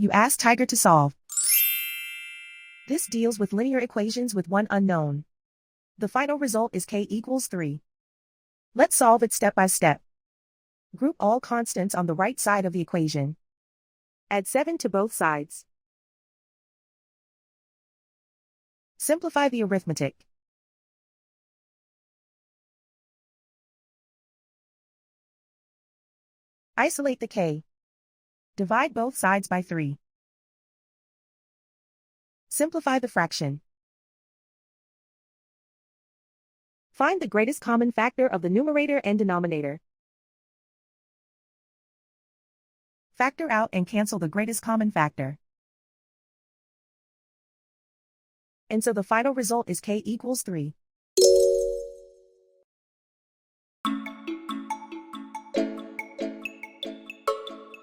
You ask Tiger to solve. This deals with linear equations with one unknown. The final result is k equals 3. Let's solve it step by step. Group all constants on the right side of the equation. Add 7 to both sides. Simplify the arithmetic. Isolate the k. Divide both sides by 3. Simplify the fraction. Find the greatest common factor of the numerator and denominator. Factor out and cancel the greatest common factor. And so the final result is k equals 3.